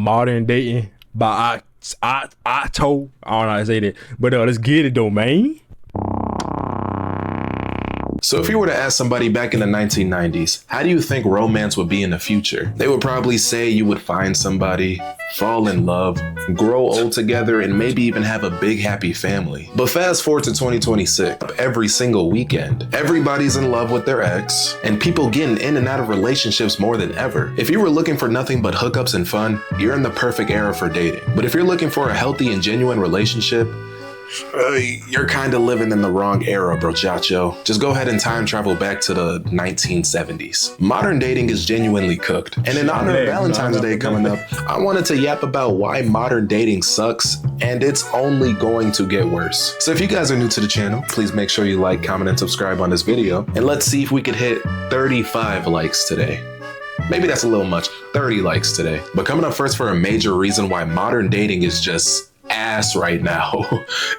Modern dating by Otto. I don't know how to say that, but let's get it though, man. So if you were to ask somebody back in the 1990s, how do you think romance would be in the future? They would probably say you would find somebody, fall in love, grow old together, and maybe even have a big happy family. But fast forward to 2026, every single weekend, everybody's in love with their ex, and people getting in and out of relationships more than ever. If you were looking for nothing but hookups and fun, you're in the perfect era for dating. But if you're looking for a healthy and genuine relationship, you're kind of living in the wrong era, brochacho. Just go ahead and time travel back to the 1970s. Modern dating is genuinely cooked. And in honor of Valentine's Day coming up, I wanted to yap about why modern dating sucks, and it's only going to get worse. So if you guys are new to the channel, please make sure you like, comment, and subscribe on this video. And let's see if we could hit 35 likes today. Maybe that's a little much, 30 likes today. But coming up first for a major reason why modern dating is just ass right now.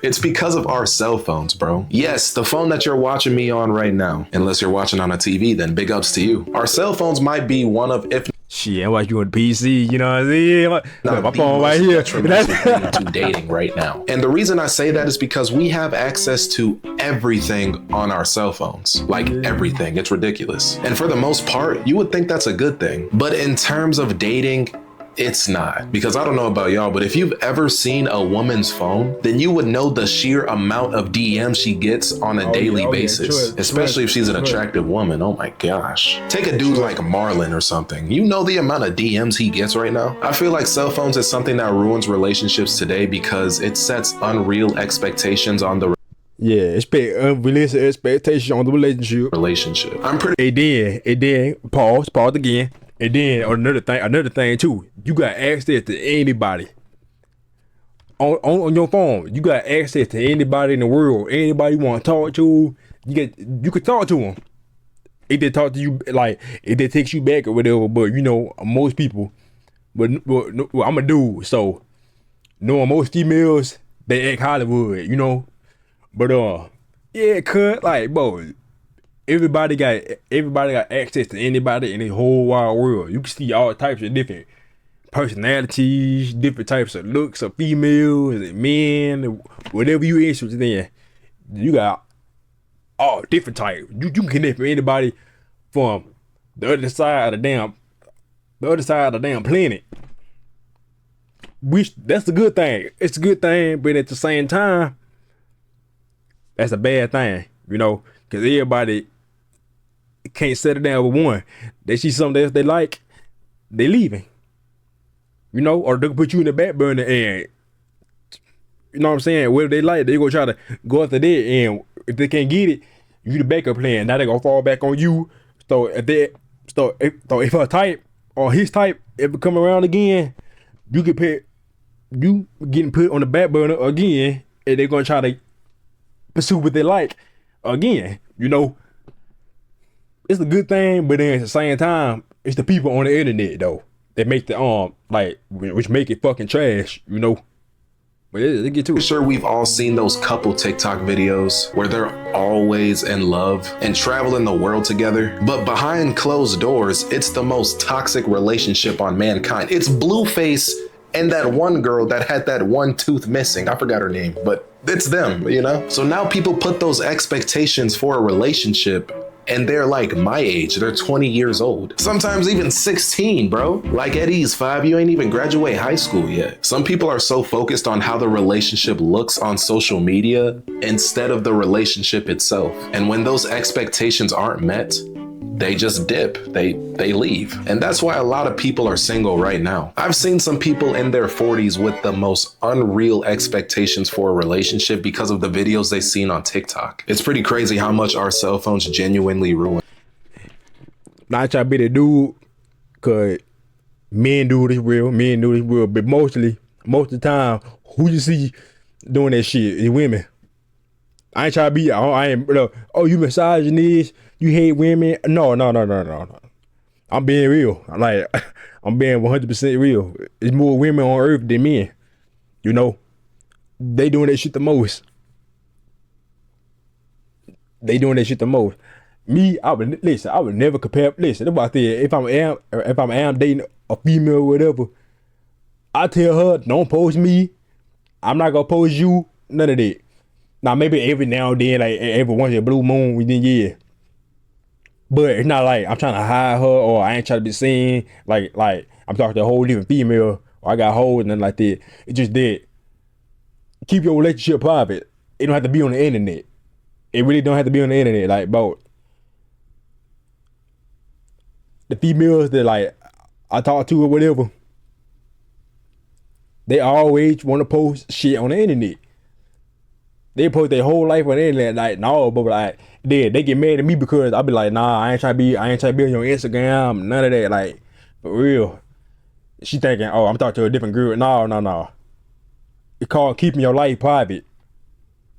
It's because of our cell phones, bro. Yes, the phone that you're watching me on right now. Unless you're watching on a TV, then big ups to you. Our cell phones might be one of, if shit, I watch you on the PC, you know what I'm saying? not my the phone right most here. detrimental thing to dating right now. And the reason I say that is because we have access to everything on our cell phones. Like everything. It's ridiculous. And for the most part, you would think that's a good thing. But in terms of dating, it's not. Because I don't know about y'all, but if you've ever seen a woman's phone, then you would know the sheer amount of DMs she gets on a daily basis, especially if she's an attractive woman. Oh my gosh. Take a dude like Marlon or something. You know the amount of DMs he gets right now? I feel like cell phones is something that ruins relationships today because it sets unreal expectations on the expect unrealistic expectations on the relationship. I'm pretty. And then, pause again. And then another thing too, you got access to anybody on your phone. You got access to anybody in the world. Anybody you want to talk to, you could talk to them. If they talk to you, like if they text you back or whatever. But you know, most people, but I'm a dude, so knowing most females, they act Hollywood, you know. But yeah, cut like bro. Everybody got access to anybody in the whole wide world. You can see all types of different personalities, different types of looks of females and men, whatever you interested in. You got all different types. You can connect with anybody from the other side of the damn planet. Which that's a good thing. It's a good thing, but at the same time, that's a bad thing, you know, because everybody can't settle down with one. They see something else they like, they leaving. You know, or they'll put you in the back burner and, you know what I'm saying, whatever they like, they gonna try to go after that, and if they can't get it, you the backup plan. Now they gonna fall back on you. So if her type or his type ever come around again, you getting put on the back burner again, and they're gonna try to pursue what they like again, you know. It's a good thing, but then at the same time, it's the people on the internet though that make the which make it fucking trash, you know. But they get too. Sure, we've all seen those couple TikTok videos where they're always in love and traveling the world together, but behind closed doors, it's the most toxic relationship on mankind. It's Blueface and that one girl that had that one tooth missing. I forgot her name, but it's them, you know? So now people put those expectations for a relationship, and they're like my age. They're 20 years old. Sometimes even 16, bro. Like at Ease 5, you ain't even graduate high school yet. Some people are so focused on how the relationship looks on social media instead of the relationship itself. And when those expectations aren't met, they just dip, they leave. And that's why a lot of people are single right now. I've seen some people in their 40s with the most unreal expectations for a relationship because of the videos they've seen on TikTok. It's pretty crazy how much our cell phones genuinely ruin. Not trying to be the dude, cause men do this real, but most of the time, who you see doing that shit is women. I ain't trying to be, I ain't, oh, you misogynist, you hate women. No. I'm being real. Like, I'm being 100% real. There's more women on earth than men. You know, they doing that shit the most. Me, I would never compare. Listen, about that. If I'm dating a female or whatever, I tell her, don't post me. I'm not gonna post you. None of that. Now maybe every now and then, like every once in a blue moon, within yeah. But it's not like I'm trying to hide her or I ain't trying to be seen. Like I'm talking to a whole different female or I got hoes and nothing like that. It's just that keep your relationship private. It don't have to be on the internet. It really don't have to be on the internet. Like, bro, the females that like I talk to or whatever, they always want to post shit on the internet. They post their whole life on the internet. Like, no, but like, they get mad at me because I be like, nah, I ain't trying to be on your Instagram, none of that. Like, for real. She thinking, oh, I'm talking to a different girl. No. It's called keeping your life private.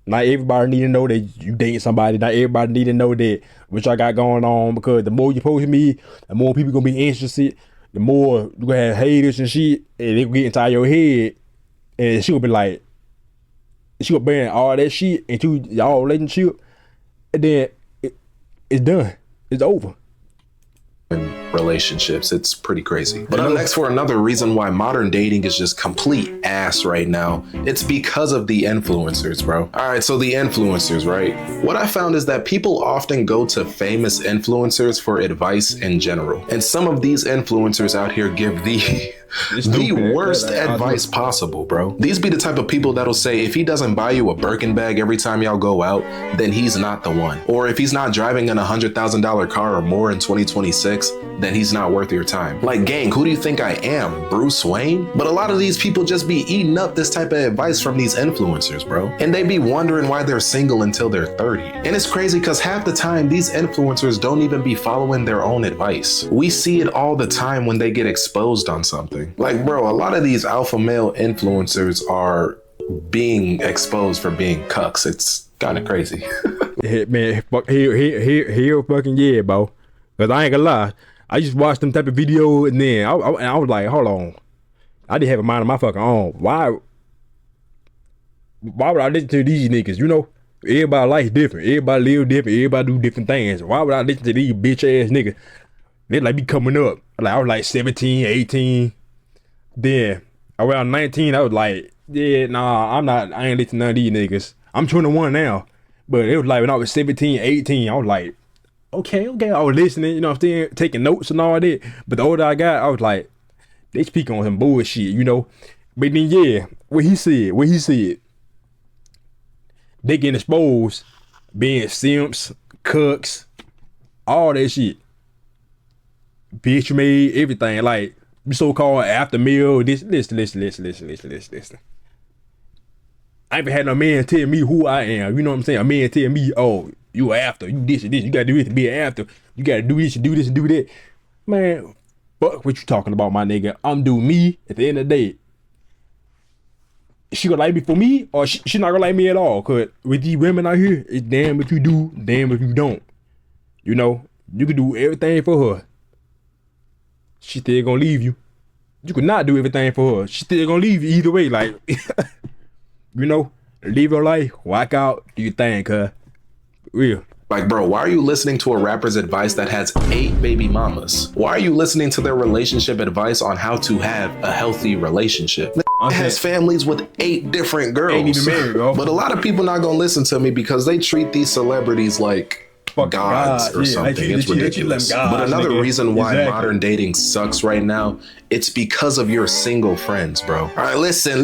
Not everybody need to know that you dating somebody. Not everybody need to know that what y'all got going on, because the more you post me, the more people gonna be interested. The more you gonna have haters and shit, and they gonna get inside your head, and she gonna be like, she gonna bring all that shit into y'all relationship, and then it's done. It's over. Relationships, it's pretty crazy. But up next, for another reason why modern dating is just complete ass right now, it's because of the influencers, bro. All right, so the influencers, right? What I found is that people often go to famous influencers for advice in general, and some of these influencers out here give the worst advice possible, bro. These be the type of people that'll say if he doesn't buy you a Birkin bag every time y'all go out, then he's not the one. Or if he's not driving in $100,000 car or more in 2026, then he's not worth your time. Like, gang, who do you think I am, Bruce Wayne? But a lot of these people just be eating up this type of advice from these influencers, bro. And they be wondering why they're single until they're 30. And it's crazy because half the time these influencers don't even be following their own advice. We see it all the time when they get exposed on something. Like, bro, a lot of these alpha male influencers are being exposed for being cucks. It's kind of crazy. Yeah, man, fuck, here, fucking yeah, bro. Cause I ain't gonna lie, I just watched them type of videos and then I was like, hold on, I didn't have a mind of my fucking own. Why would I listen to these niggas? You know, everybody life different, everybody live different, everybody do different things. Why would I listen to these bitch ass niggas? They like be coming up. Like I was like 17, 18. Then around 19, I was like, yeah, nah, I ain't listening to none of these niggas. I'm 21 now. But it was like when I was 17, 18, I was like, okay, I was listening, you know what I'm saying, taking notes and all that. But the older I got, I was like, they speak on some bullshit, you know. But then yeah, what he said, they getting exposed, being simps, cooks, all that shit. Bitch made, everything, like so-called after meal, listen. I ain't had no man tell me who I am. You know what I'm saying? A man tell me, oh, you after, you this and this, you gotta do this to be an after. You gotta do this, you do this and do that. Man, fuck what you talking about, my nigga. I'm doing me at the end of the day. She gonna like me for me, or she not gonna like me at all. Cause with these women out here, it's damn if you do, damn if you don't. You know, you can do everything for her. She still gonna leave you. You could not do everything for her. She still gonna leave you either way. Like, you know, live your life, walk out, do your thing, cuz. Real. Like, bro, why are you listening to a rapper's advice that has 8 baby mamas? Why are you listening to their relationship advice on how to have a healthy relationship? Has families with 8 different girls. Ain't even married, bro. But a lot of people not gonna listen to me because they treat these celebrities like gods or something. It's ridiculous. But another reason why modern dating sucks right now, it's because of your single friends, bro. All right, listen,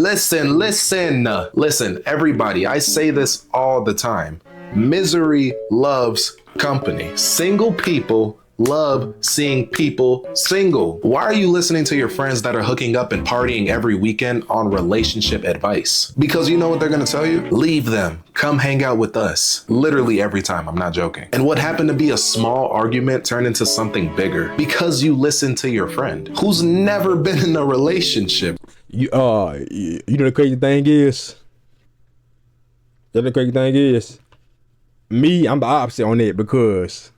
everybody. I say this all the time. Misery loves company. Single people love seeing people single. Why are you listening to your friends that are hooking up and partying every weekend on relationship advice? Because you know what they're gonna tell you? Leave them. Come hang out with us. Literally every time. I'm not joking. And what happened to be a small argument turned into something bigger because you listened to your friend who's never been in a relationship. You know the crazy thing is? Me, I'm the opposite on that because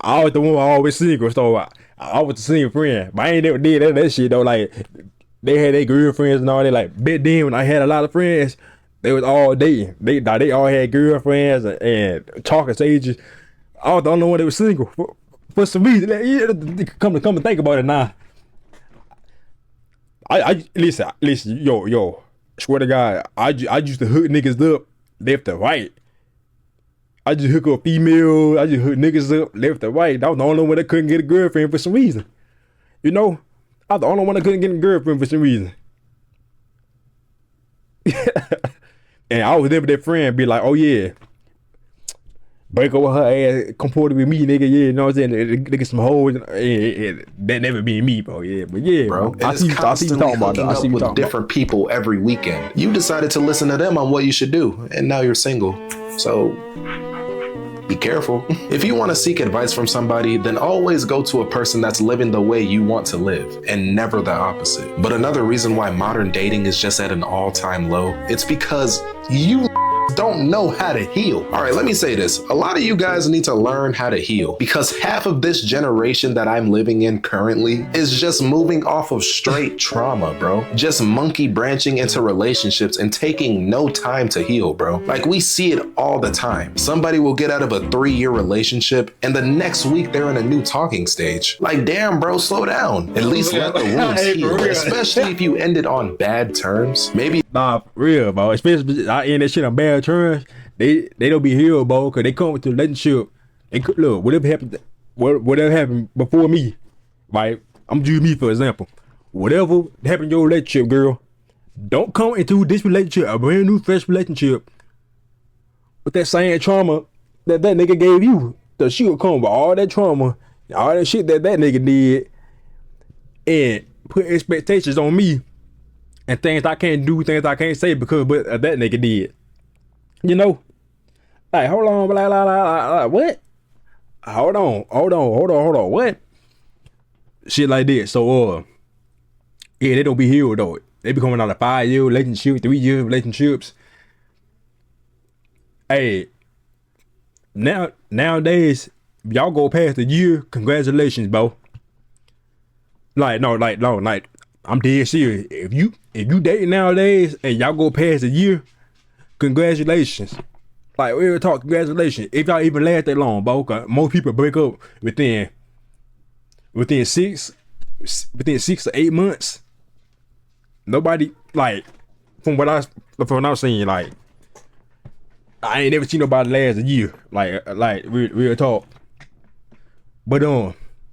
I was the one always single, so I was the single friend. But I ain't never did that shit though. Like, they had their girlfriends and all that. Like, back then when I had a lot of friends, they was all dating. They all had girlfriends and talking stages. I was the only one that was single. For some reason, come to think about it now. I listen, yo. Swear to God, I used to hook niggas up left and right. I just hook up female. I just hook niggas up left and right. I was the only one that couldn't get a girlfriend for some reason. You know, I was the only one that couldn't get a girlfriend for some reason. And I was never that friend be like, oh yeah, break up with her ass, comport with me, nigga. Yeah, you know what I'm saying? Nigga some hoes. That never been me, bro. Yeah, but yeah, bro. bro. And it's constantly hooking up with different people every weekend. You decided to listen to them on what you should do, and now you're single. So be careful. If you want to seek advice from somebody, then always go to a person that's living the way you want to live and never the opposite. But another reason why modern dating is just at an all-time low, it's because you don't know how to heal. All right, let me say this. A lot of you guys need to learn how to heal because half of this generation that I'm living in currently is just moving off of straight trauma, bro. Just monkey branching into relationships and taking no time to heal, bro. Like we see it all the time. Somebody will get out of a 3-year relationship and the next week they're in a new talking stage. Like, damn, bro, slow down. At least let the wounds heal, especially if you ended on bad terms. Maybe nah, for real, bro. Especially I end that shit on bad terms. They don't be healed, bro, because they come with the relationship. And look, whatever happened before me, right? I'm using me for example. Whatever happened in your relationship, girl, don't come into this relationship, a brand new fresh relationship, with that same trauma that nigga gave you. So she will come with all that trauma, all that shit that nigga did, and put expectations on me. And things I can't do, things I can't say because of what that nigga did. You know? Like, hold on, what? Hold on, what? Shit like this. So, yeah, they don't be healed though. They be coming out of 5-year relationship, 3-year relationships. Hey, nowadays, y'all go past a year, congratulations, bro. No, I'm dead serious. If you dating nowadays and y'all go past a year, congratulations. Like real talk, congratulations. If y'all even last that long, bro. Most people break up within 6 to 8 months. Nobody like from what I'm saying, like I ain't never seen nobody last a year. Like real talk. But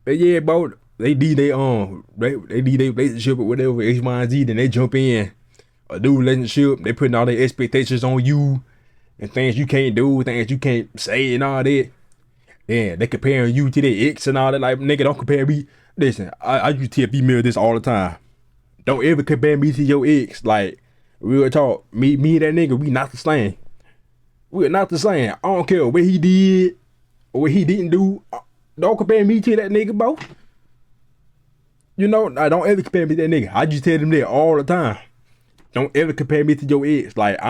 yeah, bro. They need their relationship or whatever X, Y, and Z. Then they jump in a new relationship. They putting all their expectations on you and things you can't do, things you can't say, and all that. Yeah, they comparing you to their ex and all that. Like nigga, don't compare me. Listen, I used to tell female this all the time. Don't ever compare me to your ex. Like real talk, me and that nigga, we not the same. We're not the same. I don't care what he did or what he didn't do. Don't compare me to that nigga, bro. You know, I don't ever compare me to that nigga. I just tell them that all the time. Don't ever compare me to your ex. Like, if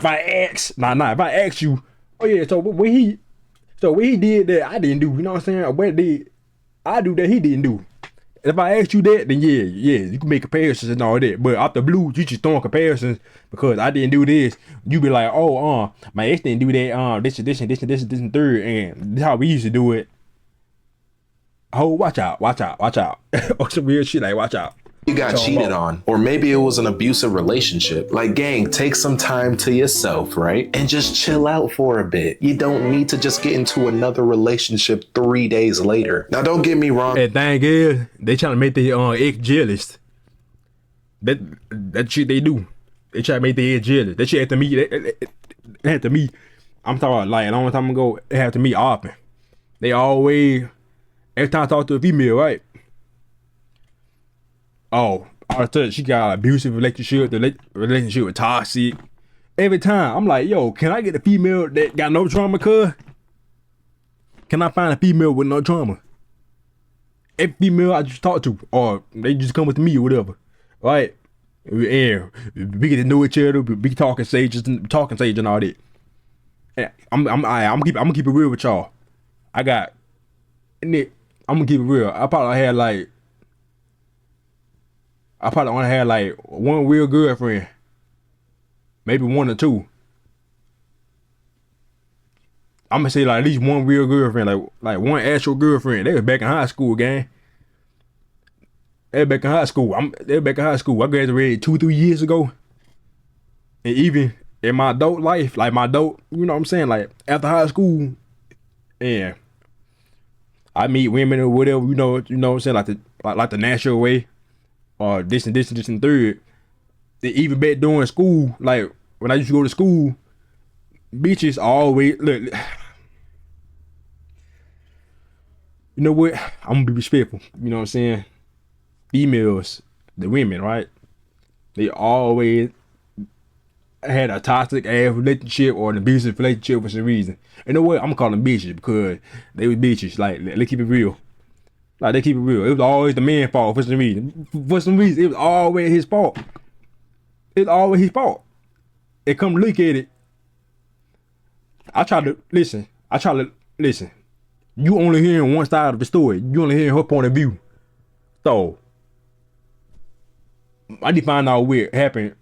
I ask you, oh yeah, so what he did that I didn't do, you know what I'm saying? Or what did I do that he didn't do? If I ask you that, then yeah, you can make comparisons and all that. But out the blue, you just throwing comparisons because I didn't do this. You be like, oh, my ex didn't do that. This and third, and this how we used to do it. Oh, watch out. Or some weird shit like watch out. You got cheated on, or maybe it was an abusive relationship. Like, gang, take some time to yourself, right? And just chill out for a bit. You don't need to just get into another relationship 3 days later. Now, don't get me wrong. And thing is, they trying to make their ex jealous. That shit they do. They try to make their ex jealous. That shit had to me. They had to me. I'm talking like a long time ago. It had to me often. They always. Every time I talk to a female, right? Oh, all of a sudden she got an abusive relationship. The relationship was toxic. Every time I'm like, yo, can I get a female that got no trauma, cuz? Can I find a female with no trauma? Every female I just talk to, or they just come with me or whatever, right? And we get to know each other. We talking sage and all that. And I'm gonna keep it real with y'all. I'm gonna keep it real. I probably only had like one real girlfriend, maybe one or two. I'm gonna say like at least one real girlfriend, like one actual girlfriend. They was back in high school, gang. They back in high school. They back in high school. I graduated 2-3 years ago. And even in my adult life, like my adult, you know what I'm saying? Like after high school, and I meet women or whatever, you know what I'm saying, like the natural way, or this and this and this and third. Even back during school, like when I used to go to school, bitches always look. You know what? I'm gonna be respectful. You know what I'm saying? Females, the women, right? They always had a toxic ass relationship or an abusive relationship for some reason. You know what? I'm gonna call them bitches because they were bitches. Like, they keep it real. Like, they keep it real. It was always the man's fault for some reason. For some reason, it was always his fault. It's always his fault. They come look at it. I try to listen. You only hearing one side of the story. You only hearing her point of view. So I need to find out what happened.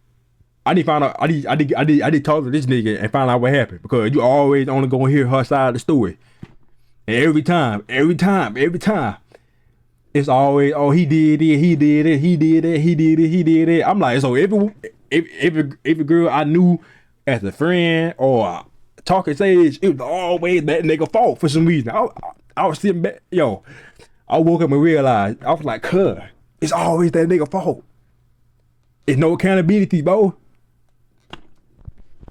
I need to find out. I need talk to this nigga and find out what happened, because you always only gonna hear her side of the story. And every time, it's always, oh, he did it, he did it, he did it, he did it, he did it. I'm like, so every girl I knew as a friend or talking stage, it was always that nigga fault for some reason. I was sitting back, I woke up and realized, I was like, cuz, it's always that nigga fault. It's no accountability, bro.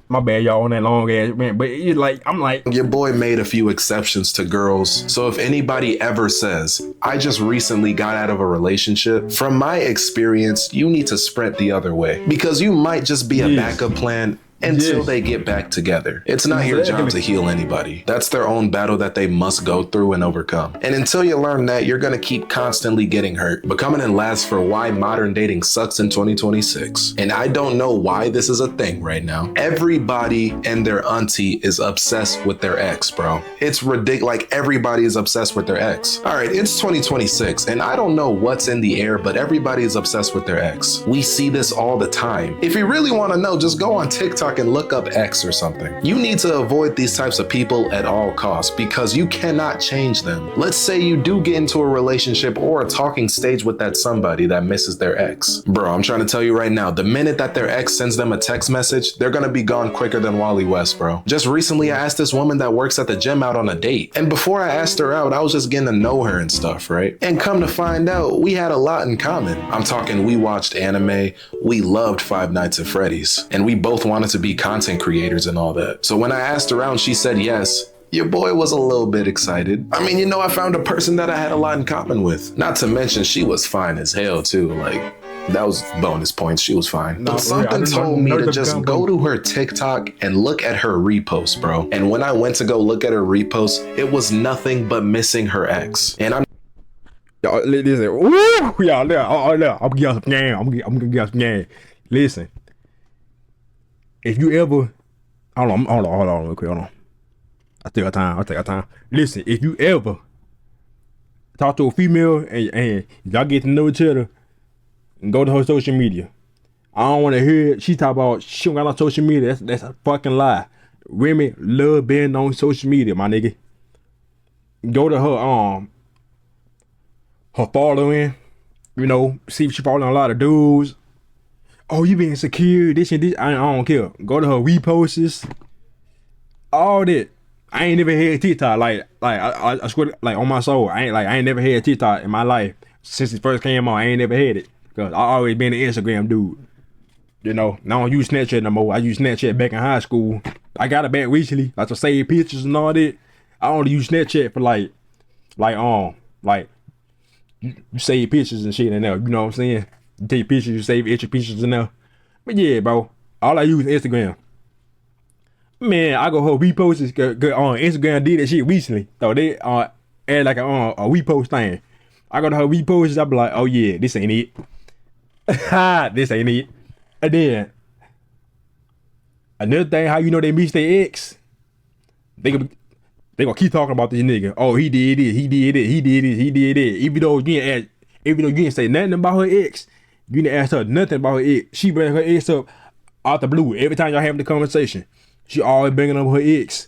My bad, y'all, on that long ass man, but it's like, I'm like, your boy made a few exceptions to girls. So if anybody ever says, I just recently got out of a relationship, from my experience, you need to sprint the other way, because you might just be a backup plan until they get back together. It's not your job to heal anybody. That's their own battle that they must go through and overcome. And until you learn that, you're gonna keep constantly getting hurt. But coming in last for why modern dating sucks in 2026. And I don't know why this is a thing right now. Everybody and their auntie is obsessed with their ex, bro. It's ridiculous. Like, everybody is obsessed with their ex. All right, it's 2026, and I don't know what's in the air, but everybody is obsessed with their ex. We see this all the time. If you really want to know, just go on TikTok and look up X or something. You need to avoid these types of people at all costs, because you cannot change them. Let's say you do get into a relationship or a talking stage with that somebody that misses their ex. Bro, I'm trying to tell you right now, the minute that their ex sends them a text message, they're gonna be gone quicker than Wally West, bro. Just recently, I asked this woman that works at the gym out on a date. And before I asked her out, I was just getting to know her and stuff, right? And come to find out, we had a lot in common. I'm talking, we watched anime, we loved Five Nights at Freddy's, and we both wanted to be content creators and all that. So when I asked her out, she said yes. Your boy was a little bit excited. I mean, I found a person that I had a lot in common with. Not to mention, she was fine as hell too. Like, that was bonus points. She was fine. But something told me to just go to her TikTok and look at her repost, bro. And when I went to go look at her repost, it was nothing but missing her ex. And I'm y'all listen. Woo! Y'all, I'm gonna give y'all some game. I'm gonna give y'all some game. Listen. If you ever, hold on, real quick, hold on. I take our time. Listen, if you ever talk to a female and y'all get to know each other, and go to her social media, I don't want to hear she talk about she don't got on social media. That's a fucking lie. Women love being on social media, my nigga. Go to her following, see if she following a lot of dudes. Oh, you being insecure, this and this. I don't care. Go to her reposts, all that. I ain't never had TikTok. Like I swear, like on my soul, I ain't never had TikTok in my life since it first came on. I ain't never had it, because I always been an Instagram dude. I don't use Snapchat no more. I use Snapchat back in high school. I got it back recently, like to save pictures and all that. I only use Snapchat for like you save pictures and shit in there. You know what I'm saying? You take pictures, you save extra pictures in there. But yeah, bro, all I use is Instagram. Man, I go her reposts on Instagram. Did that shit recently, so they add like a repost thing. I go to her reposts. I be like, oh yeah, this ain't it. This ain't it. And then another thing, how you know they miss their ex? They gonna keep talking about this nigga. Oh, he did it. He did it. He did it. He did it. Even though you didn't say nothing about her ex, you didn't ask her nothing about her ex. She bring her ex up out the blue every time y'all having the conversation. She always bringing up her ex.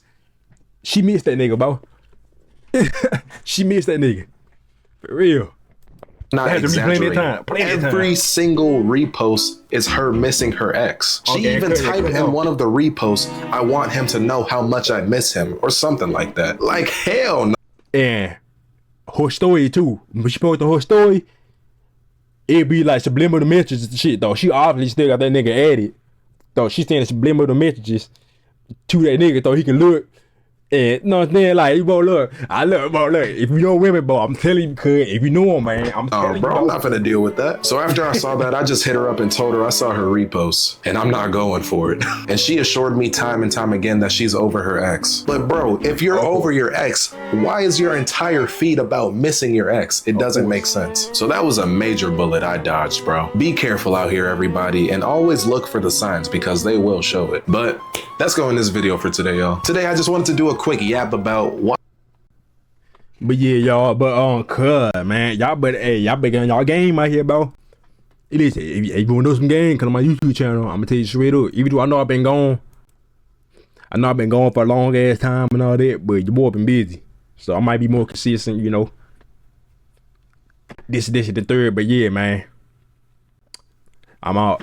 She missed that nigga, bro. She missed that nigga. For real. Not Had to replay that exaggerating. time. Play that time. Every single repost is her missing her ex. She Okay, even cut it, typed cut it in off. one of the reposts, "I want him to know how much I miss him," or something like that. Like, hell no. And her story too. When she posted her story, it'd be like subliminal messages and shit though. She obviously still got that nigga added. Though she sending subliminal messages to that nigga so he can look. And no, then like, bro, look, if you know women, bro, I'm telling you, cuz, if you know him, man, I'm telling Bro, you, I'm not gonna deal with that. So after I saw that, I just hit her up and told her I saw her repost and I'm not going for it. And she assured me time and time again that she's over her ex. But bro, if you're over your ex, why is your entire feed about missing your ex? It doesn't make sense. So that was a major bullet I dodged, bro. Be careful out here, everybody, and always look for the signs because they will show it. But that's going this video for today, y'all. Today, I just wanted to do a quick yap about what. But yeah, y'all, but cuz, man, y'all better get y'all game out here, bro. Listen, if you wanna know some game, come on my YouTube channel. I'm gonna tell you straight up. Even though I know I've been gone for a long ass time and all that, but your boy been busy, so I might be more consistent, you know. This is the third, but yeah, man, I'm out.